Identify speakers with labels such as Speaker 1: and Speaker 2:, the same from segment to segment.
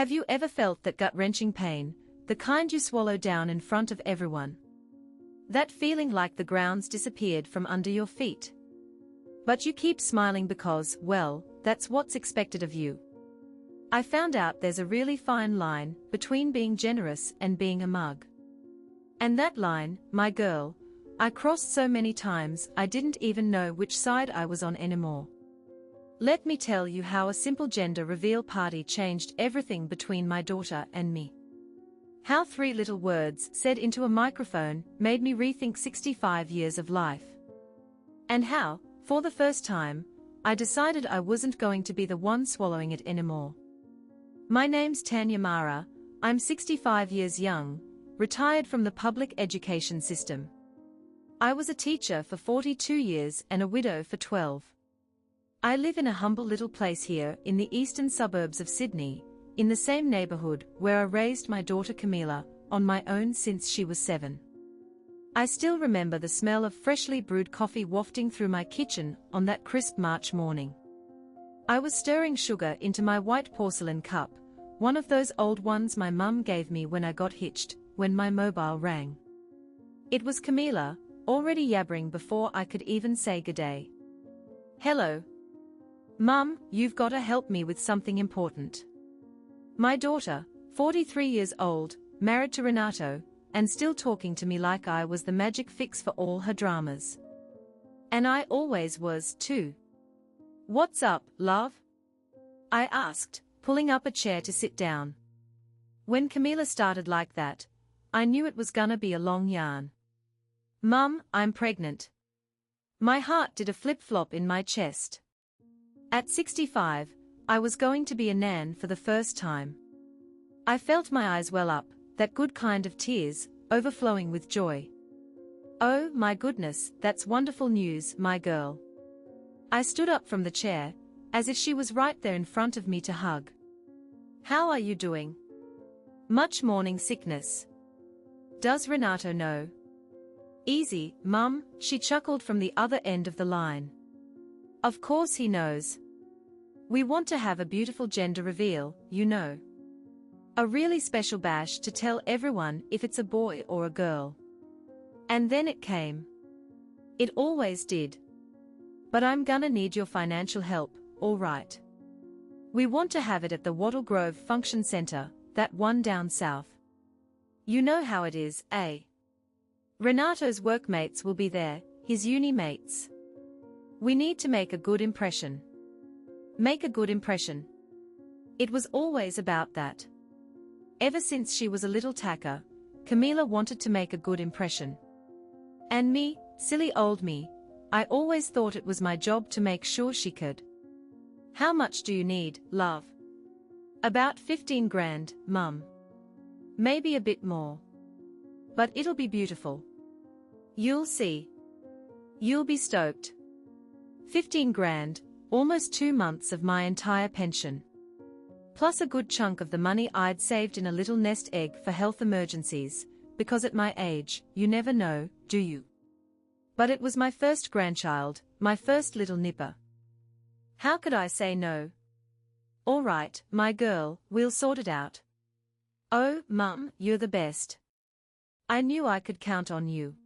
Speaker 1: Have you ever felt that gut-wrenching pain, the kind you swallow down in front of everyone? That feeling like the ground's disappeared from under your feet. But you keep smiling because, well, that's what's expected of you. I found out there's a really fine line between being generous and being a mug. And that line, my girl, I crossed so many times I didn't even know which side I was on anymore. Let me tell you how a simple gender reveal party changed everything between my daughter and me. How 3 little words said into a microphone made me rethink 65 years of life. And how, for the first time, I decided I wasn't going to be the one swallowing it anymore. My name's Tanya Mara, I'm 65 years young, retired from the public education system. I was a teacher for 42 years and a widow for 12. I live in a humble little place here in the eastern suburbs of Sydney, in the same neighborhood where I raised my daughter Camila, on my own since she was 7. I still remember the smell of freshly brewed coffee wafting through my kitchen on that crisp March morning. I was stirring sugar into my white porcelain cup, one of those old ones my mum gave me when I got hitched, when my mobile rang. It was Camila, already yabbering before I could even say g'day. Hello. Mum, you've gotta help me with something important. My daughter, 43 years old, married to Renato, and still talking to me like I was the magic fix for all her dramas. And I always was, too. What's up, love? I asked, pulling up a chair to sit down. When Camila started like that, I knew it was gonna be a long yarn. Mum, I'm pregnant. My heart did a flip-flop in my chest. At 65, I was going to be a nan for the first time. I felt my eyes well up, that good kind of tears, overflowing with joy. Oh my goodness, that's wonderful news, my girl. I stood up from the chair, as if she was right there in front of me to hug. How are you doing? Much morning sickness. Does Renato know? Easy, Mum, she chuckled from the other end of the line. Of course he knows. We want to have a beautiful gender reveal, you know. A really special bash to tell everyone if it's a boy or a girl. And then it came. It always did. But I'm gonna need your financial help, all right. We want to have it at the Wattle Grove Function Center, that one down south. You know how it is, eh? Renato's workmates will be there, his uni mates. We need to make a good impression. Make a good impression. It was always about that. Ever since she was a little tacker, Camila wanted to make a good impression. And me, silly old me, I always thought it was my job to make sure she could. How much do you need, love? About 15 grand, Mum. Maybe a bit more. But it'll be beautiful. You'll see. You'll be stoked. 15 grand, almost 2 months of my entire pension. Plus a good chunk of the money I'd saved in a little nest egg for health emergencies, because at my age, you never know, do you? But it was my first grandchild, my first little nipper. How could I say no? All right, my girl, we'll sort it out. Oh, Mum, you're the best. I knew I could count on you.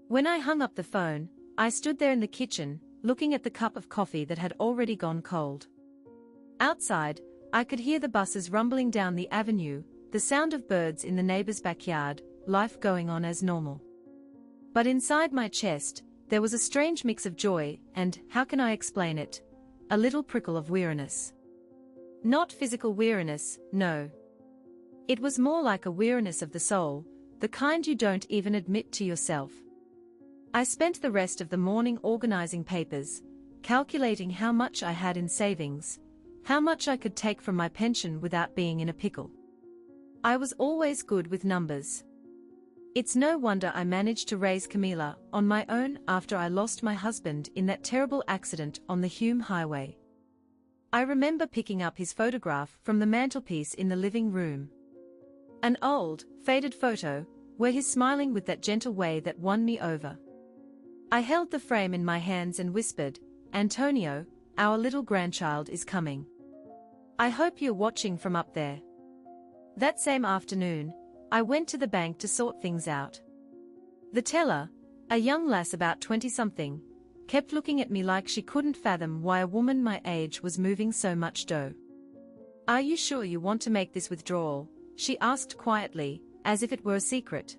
Speaker 1: When I hung up the phone, I stood there in the kitchen, looking at the cup of coffee that had already gone cold. Outside, I could hear the buses rumbling down the avenue, the sound of birds in the neighbor's backyard, life going on as normal. But inside my chest, there was a strange mix of joy and, how can I explain it, a little prickle of weariness. Not physical weariness, no. It was more like a weariness of the soul, the kind you don't even admit to yourself. I spent the rest of the morning organizing papers, calculating how much I had in savings, how much I could take from my pension without being in a pickle. I was always good with numbers. It's no wonder I managed to raise Camila on my own after I lost my husband in that terrible accident on the Hume Highway. I remember picking up his photograph from the mantelpiece in the living room. An old, faded photo, where he's smiling with that gentle way that won me over. I held the frame in my hands and whispered, Antonio, our little grandchild is coming. I hope you're watching from up there. That same afternoon, I went to the bank to sort things out. The teller, a young lass about 20-something, kept looking at me like she couldn't fathom why a woman my age was moving so much dough. "Are you sure you want to make this withdrawal?" she asked quietly, as if it were a secret.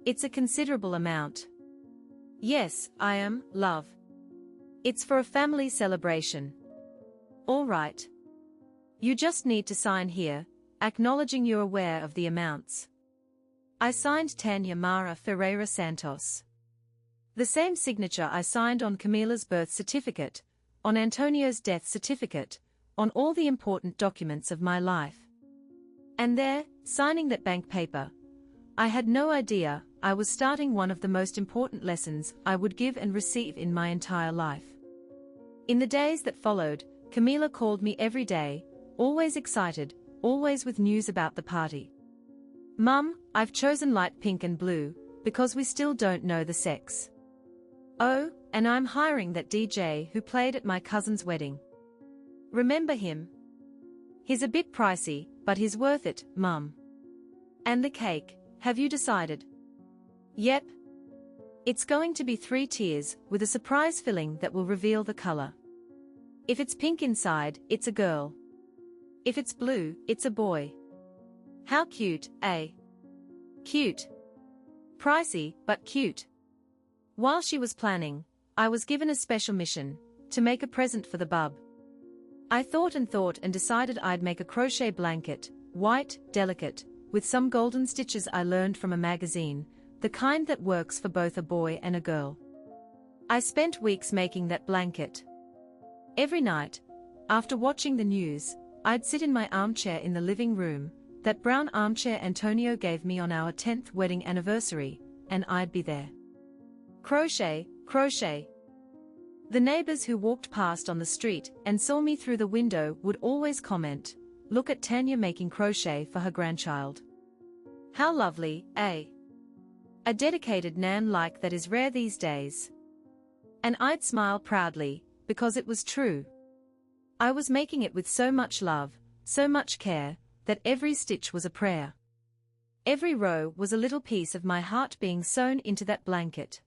Speaker 1: "It's a considerable amount." "Yes, I am, love. It's for a family celebration." "All right. You just need to sign here, acknowledging you're aware of the amounts." I signed Tanya Mara Ferreira Santos. The same signature I signed on Camila's birth certificate, on Antonio's death certificate, on all the important documents of my life. And there, signing that bank paper, I had no idea I was starting one of the most important lessons I would give and receive in my entire life. In the days that followed, Camila called me every day, always excited, always with news about the party. "Mum, I've chosen light pink and blue, because we still don't know the sex. Oh, and I'm hiring that DJ who played at my cousin's wedding. Remember him? He's a bit pricey, but he's worth it, Mum. And the cake, have you decided?" "Yep. It's going to be 3 tiers, with a surprise filling that will reveal the color. If it's pink inside, it's a girl. If it's blue, it's a boy. How cute, eh? Cute. Pricey, but cute." While she was planning, I was given a special mission, to make a present for the bub. I thought and decided I'd make a crochet blanket, white, delicate, with some golden stitches I learned from a magazine, the kind that works for both a boy and a girl. I spent weeks making that blanket. Every night, after watching the news, I'd sit in my armchair in the living room, that brown armchair Antonio gave me on our 10th wedding anniversary, and I'd be there. Crochet, crochet. The neighbors who walked past on the street and saw me through the window would always comment, "Look at Tanya making crochet for her grandchild. How lovely, eh?" A dedicated nan like that is rare these days. And I'd smile proudly, because it was true. I was making it with so much love, so much care, that every stitch was a prayer. Every row was a little piece of my heart being sewn into that blanket.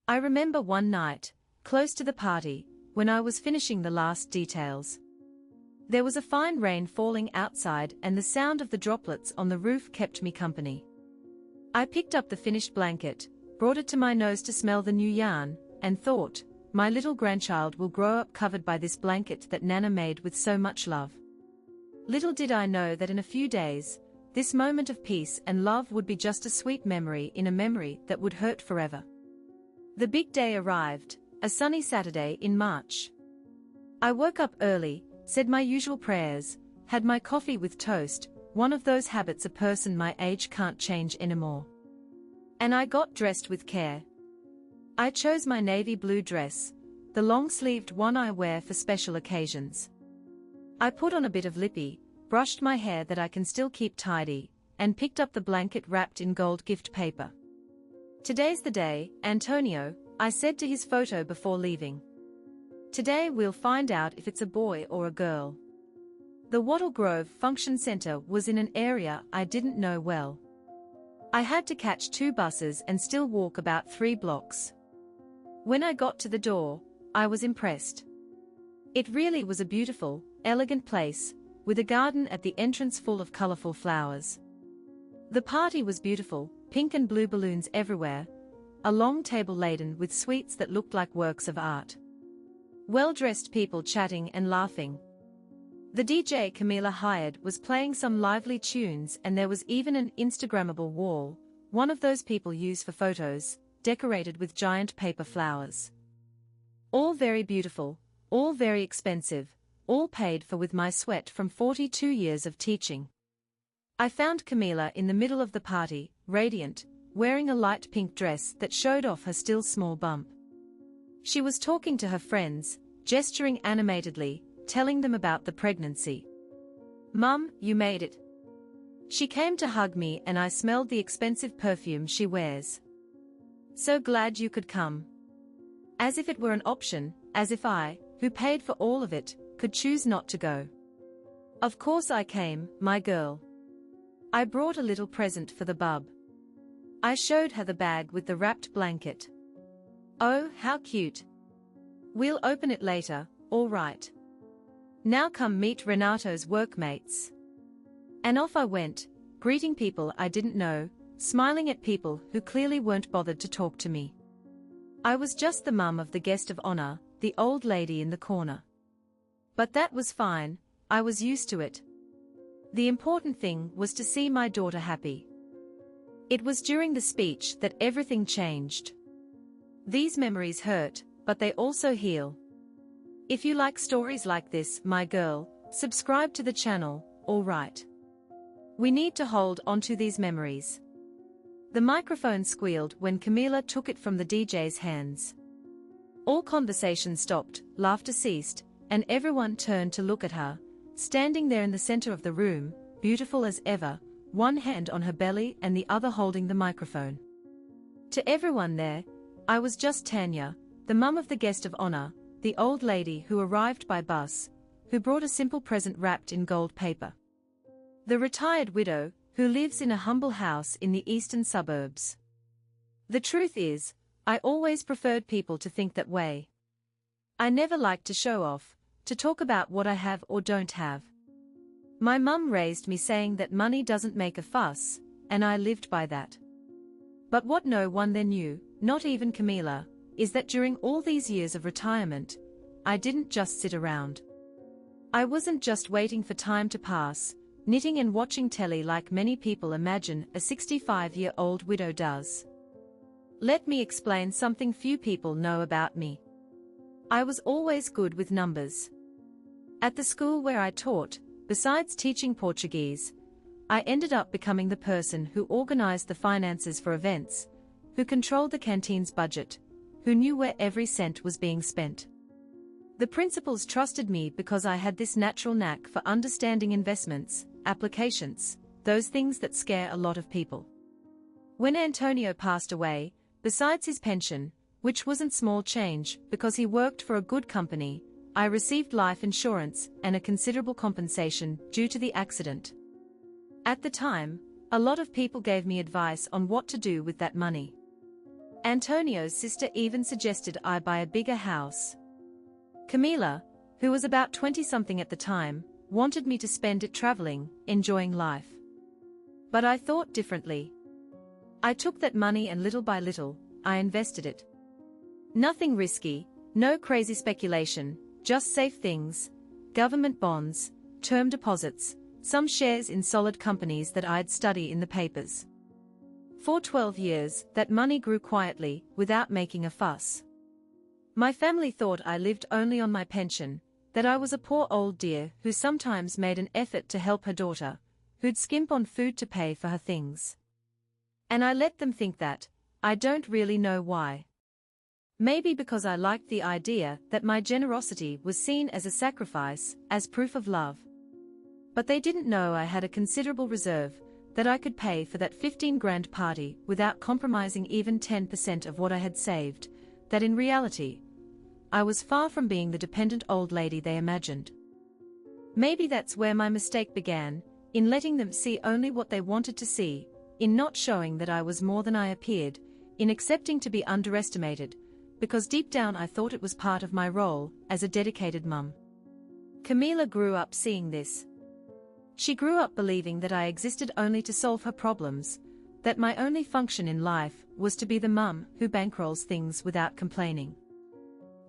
Speaker 1: I remember one night, close to the party, when I was finishing the last details. There was a fine rain falling outside and the sound of the droplets on the roof kept me company. I picked up the finished blanket, brought it to my nose to smell the new yarn, and thought, my little grandchild will grow up covered by this blanket that Nana made with so much love. Little did I know that in a few days, this moment of peace and love would be just a sweet memory in a memory that would hurt forever. The big day arrived, a sunny Saturday in March. I woke up early, said my usual prayers, had my coffee with toast, one of those habits a person my age can't change anymore. And I got dressed with care. I chose my navy blue dress, the long-sleeved one I wear for special occasions. I put on a bit of lippy, brushed my hair that I can still keep tidy, and picked up the blanket wrapped in gold gift paper. "Today's the day, Antonio," I said to his photo before leaving. "Today we'll find out if it's a boy or a girl." The Wattle Grove Function Center was in an area I didn't know well. I had to catch 2 buses and still walk about 3 blocks. When I got to the door, I was impressed. It really was a beautiful, elegant place, with a garden at the entrance full of colorful flowers. The party was beautiful, pink and blue balloons everywhere, a long table laden with sweets that looked like works of art. Well-dressed people chatting and laughing. The DJ Camila hired was playing some lively tunes and there was even an Instagrammable wall, one of those people use for photos, decorated with giant paper flowers. All very beautiful, all very expensive, all paid for with my sweat from 42 years of teaching. I found Camila in the middle of the party, radiant, wearing a light pink dress that showed off her still small bump. She was talking to her friends, gesturing animatedly, telling them about the pregnancy. "Mum, you made it." She came to hug me and I smelled the expensive perfume she wears. "So glad you could come." As if it were an option, as if I, who paid for all of it, could choose not to go. Of course I came, my girl. I brought a little present for the bub. I showed her the bag with the wrapped blanket. Oh, how cute. We'll open it later, all right. Now come meet Renato's workmates. And off I went, greeting people I didn't know, smiling at people who clearly weren't bothered to talk to me. I was just the mum of the guest of honor, the old lady in the corner. But that was fine, I was used to it. The important thing was to see my daughter happy. It was during the speech that everything changed. These memories hurt, but they also heal. If you like stories like this, my girl, subscribe to the channel, alright. We need to hold onto these memories. The microphone squealed when Camila took it from the DJ's hands. All conversation stopped, laughter ceased, and everyone turned to look at her, standing there in the center of the room, beautiful as ever, one hand on her belly and the other holding the microphone. To everyone there, I was just Tanya, the mum of the guest of honor, the old lady who arrived by bus, who brought a simple present wrapped in gold paper. The retired widow, who lives in a humble house in the eastern suburbs. The truth is, I always preferred people to think that way. I never liked to show off, to talk about what I have or don't have. My mum raised me saying that money doesn't make a fuss, and I lived by that. But what no one then knew, not even Camila, is that during all these years of retirement, I didn't just sit around. I wasn't just waiting for time to pass, knitting and watching telly like many people imagine a 65-year-old widow does. Let me explain something few people know about me. I was always good with numbers. At the school where I taught, besides teaching Portuguese, I ended up becoming the person who organized the finances for events, who controlled the canteen's budget, who knew where every cent was being spent. The principals trusted me because I had this natural knack for understanding investments, applications, those things that scare a lot of people. When Antonio passed away, besides his pension, which wasn't small change because he worked for a good company, I received life insurance and a considerable compensation due to the accident. At the time, a lot of people gave me advice on what to do with that money. Antonio's sister even suggested I buy a bigger house. Camila, who was about 20-something at the time, wanted me to spend it traveling, enjoying life. But I thought differently. I took that money and little by little, I invested it. Nothing risky, no crazy speculation, just safe things, government bonds, term deposits, some shares in solid companies that I'd study in the papers. For 12 years, that money grew quietly, without making a fuss. My family thought I lived only on my pension, that I was a poor old dear who sometimes made an effort to help her daughter, who'd skimp on food to pay for her things. And I let them think that. I don't really know why. Maybe because I liked the idea that my generosity was seen as a sacrifice, as proof of love. But they didn't know I had a considerable reserve, that I could pay for that 15 grand party without compromising even 10% of what I had saved, that in reality, I was far from being the dependent old lady they imagined. Maybe that's where my mistake began, in letting them see only what they wanted to see, in not showing that I was more than I appeared, in accepting to be underestimated, because deep down I thought it was part of my role as a dedicated mum. Camila grew up seeing this. She grew up believing that I existed only to solve her problems, that my only function in life was to be the mum who bankrolls things without complaining.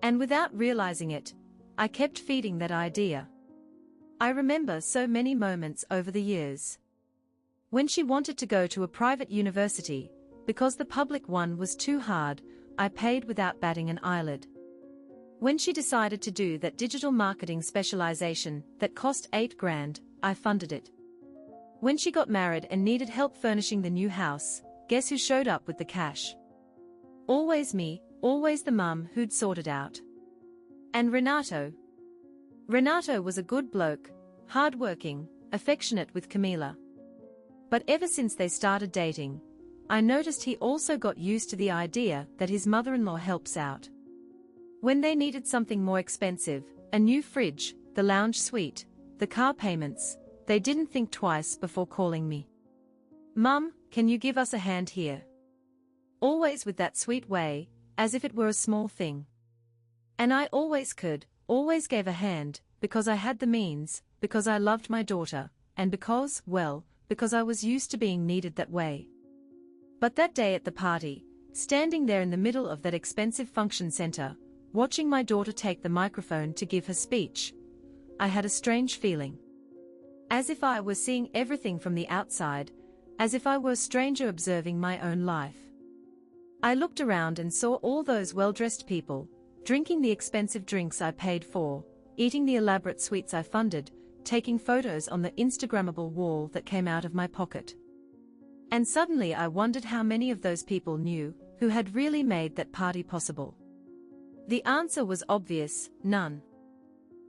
Speaker 1: And without realizing it, I kept feeding that idea. I remember so many moments over the years. When she wanted to go to a private university, because the public one was too hard, I paid without batting an eyelid. When she decided to do that digital marketing specialization that cost 8 grand, I funded it. When she got married and needed help furnishing the new house, guess who showed up with the cash? Always me, always the mum who'd sorted out. And Renato? Renato was a good bloke, hard-working, affectionate with Camila. But ever since they started dating, I noticed he also got used to the idea that his mother-in-law helps out. When they needed something more expensive, a new fridge, the lounge suite, the car payments, they didn't think twice before calling me. "Mum, can you give us a hand here?" Always with that sweet way, as if it were a small thing. And I always always gave a hand, because I had the means, because I loved my daughter, and because, well, because I was used to being needed that way. But that day at the party, standing there in the middle of that expensive function center, watching my daughter take the microphone to give her speech, I had a strange feeling. As if I were seeing everything from the outside, as if I were a stranger observing my own life. I looked around and saw all those well-dressed people, drinking the expensive drinks I paid for, eating the elaborate sweets I funded, taking photos on the Instagrammable wall that came out of my pocket. And suddenly I wondered how many of those people knew, who had really made that party possible. The answer was obvious: none.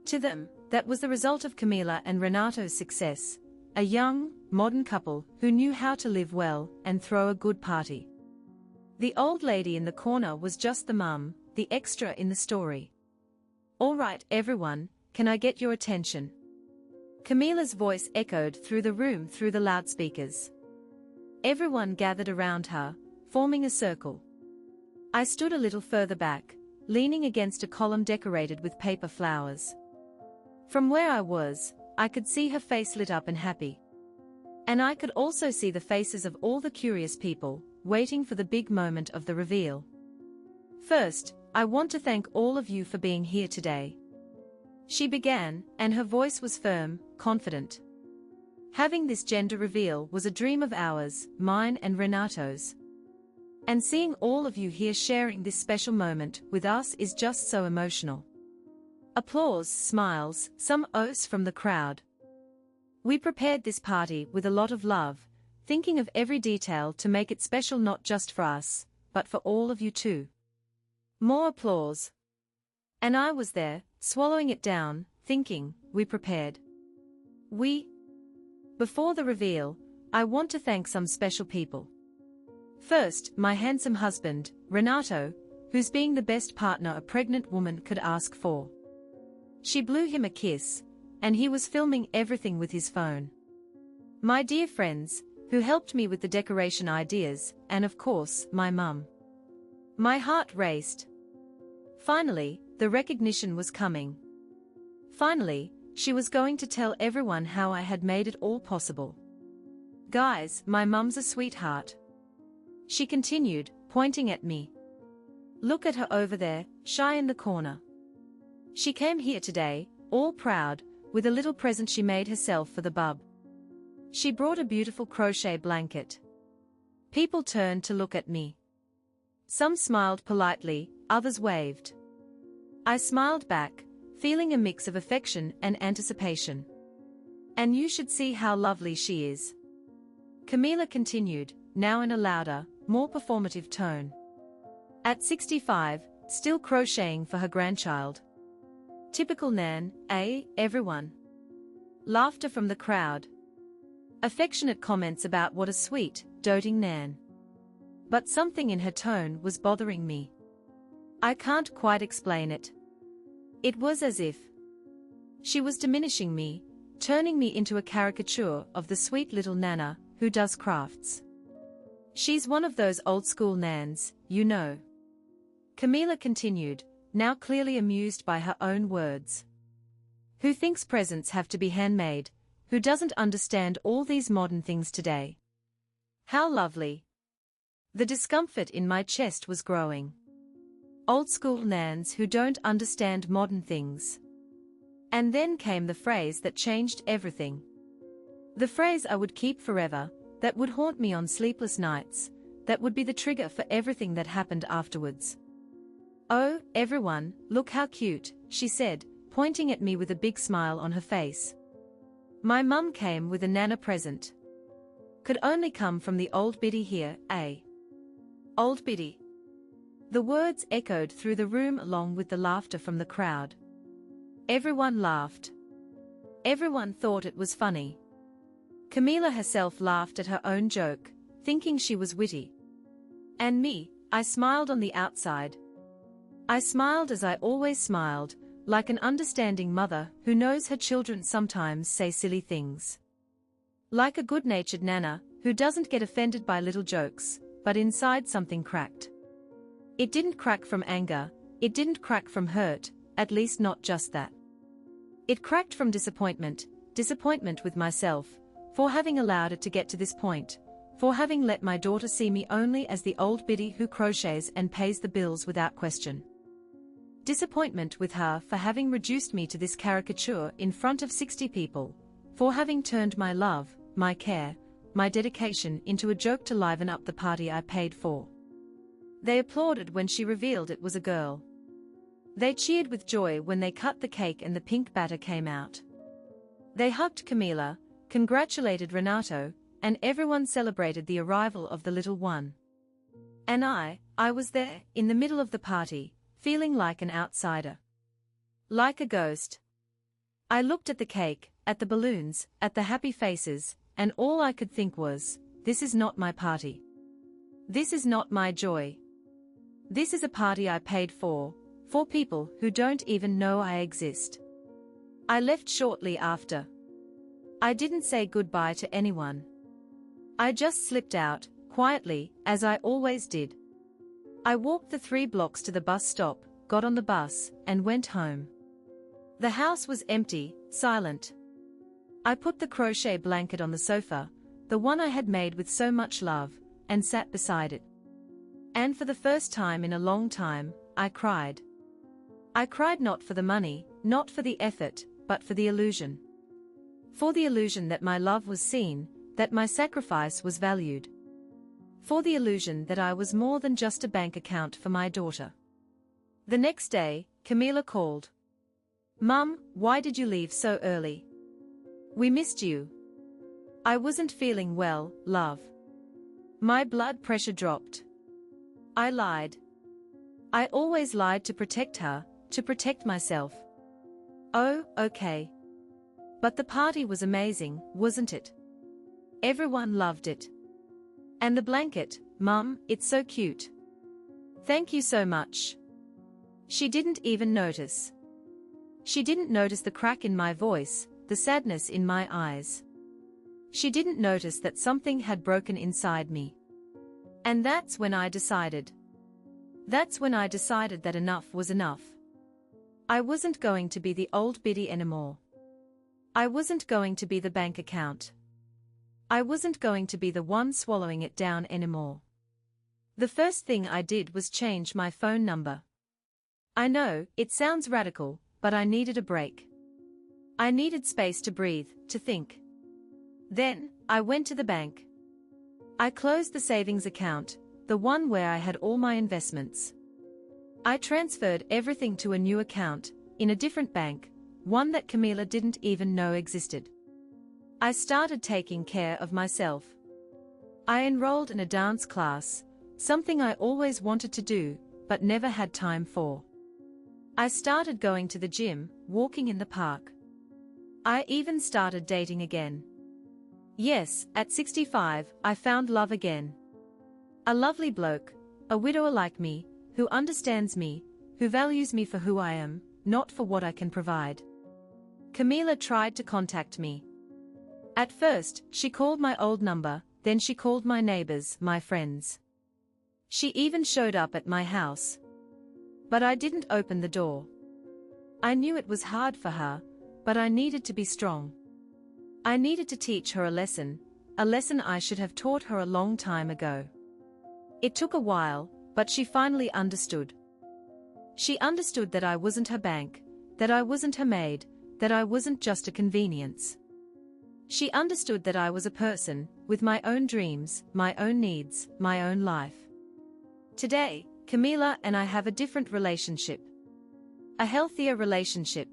Speaker 1: To them, that was the result of Camila and Renato's success, a young, modern couple who knew how to live well and throw a good party. The old lady in the corner was just the mum, the extra in the story. "All right, everyone, can I get your attention?" Camila's voice echoed through the room through the loudspeakers. Everyone gathered around her, forming a circle. I stood a little further back, leaning against a column decorated with paper flowers. From where I was, I could see her face lit up and happy. And I could also see the faces of all the curious people, waiting for the big moment of the reveal. "First, I want to thank all of you for being here today," she began, and her voice was firm, confident. "Having this gender reveal was a dream of ours, mine and Renato's. And seeing all of you here sharing this special moment with us is just so emotional." Applause, smiles, some oaths from the crowd. We prepared this party with a lot of love, thinking of every detail to make it special not just for us, but for all of you too. More applause. And I was there, swallowing it down, thinking, we prepared. Before the reveal, I want to thank some special people. First, my handsome husband, Renato, who's being the best partner a pregnant woman could ask for. She blew him a kiss, and he was filming everything with his phone. My dear friends, who helped me with the decoration ideas, and of course, my mum. My heart raced. Finally, the recognition was coming. Finally, she was going to tell everyone how I had made it all possible. "Guys, my mum's a sweetheart," she continued, pointing at me. "Look at her over there, shy in the corner. She came here today, all proud, with a little present she made herself for the bub. She brought a beautiful crochet blanket." People turned to look at me. Some smiled politely, others waved. I smiled back, feeling a mix of affection and anticipation. "And you should see how lovely she is," Camila continued, now in a louder, more performative tone. "At 65, still crocheting for her grandchild. Typical Nan, eh, everyone?" Laughter from the crowd. Affectionate comments about what a sweet, doting Nan. But something in her tone was bothering me. I can't quite explain it. It was as if she was diminishing me, turning me into a caricature of the sweet little Nana who does crafts. "She's one of those old-school Nans, you know," Camila continued, now clearly amused by her own words. "Who thinks presents have to be handmade, who doesn't understand all these modern things today." How lovely. The discomfort in my chest was growing. Old-school Nans who don't understand modern things. And then came the phrase that changed everything. The phrase I would keep forever, that would haunt me on sleepless nights, that would be the trigger for everything that happened afterwards. "Oh, everyone, look how cute," she said, pointing at me with a big smile on her face. My mum came with a Nana present. Could only come from the old biddy here, eh? Old biddy. The words echoed through the room along with the laughter from the crowd. Everyone laughed. Everyone thought it was funny. Camila herself laughed at her own joke, thinking she was witty. And me, I smiled on the outside. I smiled as I always smiled, like an understanding mother who knows her children sometimes say silly things. Like a good-natured Nana, who doesn't get offended by little jokes, but inside something cracked. It didn't crack from anger, it didn't crack from hurt, at least not just that. It cracked from disappointment with myself, for having allowed it to get to this point, for having let my daughter see me only as the old biddy who crochets and pays the bills without question. Disappointment with her for having reduced me to this caricature in front of 60 people, for having turned my love, my care, my dedication into a joke to liven up the party I paid for. They applauded when she revealed it was a girl. They cheered with joy when they cut the cake and the pink batter came out. They hugged Camila, congratulated Renato, and everyone celebrated the arrival of the little one. And I was there, in the middle of the party, feeling like an outsider. Like a ghost. I looked at the cake, at the balloons, at the happy faces, and all I could think was, this is not my party. This is not my joy. This is a party I paid for people who don't even know I exist. I left shortly after. I didn't say goodbye to anyone. I just slipped out, quietly, as I always did. I walked the 3 blocks to the bus stop, got on the bus, and went home. The house was empty, silent. I put the crochet blanket on the sofa, the one I had made with so much love, and sat beside it. And for the first time in a long time, I cried. I cried not for the money, not for the effort, but for the illusion. For the illusion that my love was seen, that my sacrifice was valued. For the illusion that I was more than just a bank account for my daughter. The next day, Camila called. "Mum, why did you leave so early? We missed you." I wasn't feeling well, love. My blood pressure dropped. I lied. I always lied to protect her, to protect myself. Oh, okay. But the party was amazing, wasn't it? Everyone loved it. And the blanket, Mum, it's so cute. Thank you so much. She didn't even notice. She didn't notice the crack in my voice, the sadness in my eyes. She didn't notice that something had broken inside me. And that's when I decided. That's when I decided that enough was enough. I wasn't going to be the old biddy anymore. I wasn't going to be the bank account. I wasn't going to be the one swallowing it down anymore. The first thing I did was change my phone number. I know, it sounds radical, but I needed a break. I needed space to breathe, to think. Then, I went to the bank. I closed the savings account, the one where I had all my investments. I transferred everything to a new account, in a different bank, one that Camila didn't even know existed. I started taking care of myself. I enrolled in a dance class, something I always wanted to do, but never had time for. I started going to the gym, walking in the park. I even started dating again. Yes, at 65, I found love again. A lovely bloke, a widower like me, who understands me, who values me for who I am, not for what I can provide. Camila tried to contact me. At first, she called my old number, then she called my neighbors, my friends. She even showed up at my house. But I didn't open the door. I knew it was hard for her, but I needed to be strong. I needed to teach her a lesson I should have taught her a long time ago. It took a while, but she finally understood. She understood that I wasn't her bank, that I wasn't her maid, that I wasn't just a convenience. She understood that I was a person, with my own dreams, my own needs, my own life. Today, Camila and I have a different relationship. A healthier relationship.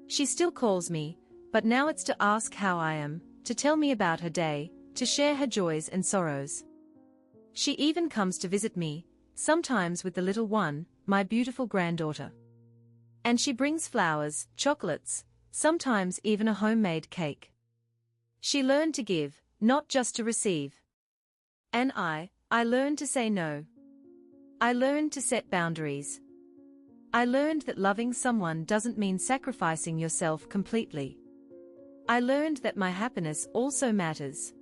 Speaker 1: She still calls me, but now it's to ask how I am, to tell me about her day, to share her joys and sorrows. She even comes to visit me, sometimes with the little one, my beautiful granddaughter. And she brings flowers, chocolates, sometimes even a homemade cake. She learned to give, not just to receive. And I learned to say no. I learned to set boundaries. I learned that loving someone doesn't mean sacrificing yourself completely. I learned that my happiness also matters.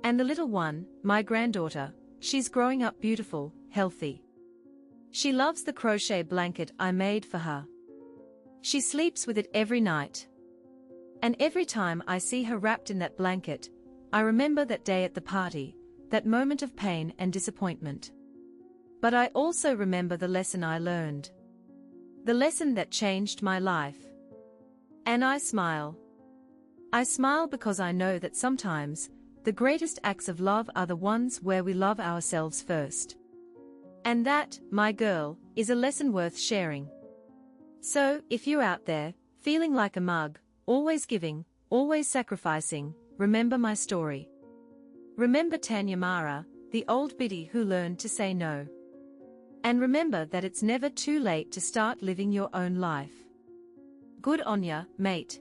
Speaker 1: And the little one, my granddaughter, she's growing up beautiful, healthy. She loves the crochet blanket I made for her. She sleeps with it every night. And every time I see her wrapped in that blanket, I remember that day at the party, that moment of pain and disappointment. But I also remember the lesson I learned. The lesson that changed my life. And I smile. I smile because I know that sometimes, the greatest acts of love are the ones where we love ourselves first. And that, my girl, is a lesson worth sharing. So, if you're out there, feeling like a mug, always giving, always sacrificing, remember my story. Remember Tanya Mara, the old biddy who learned to say no. And remember that it's never too late to start living your own life. Good on ya, mate.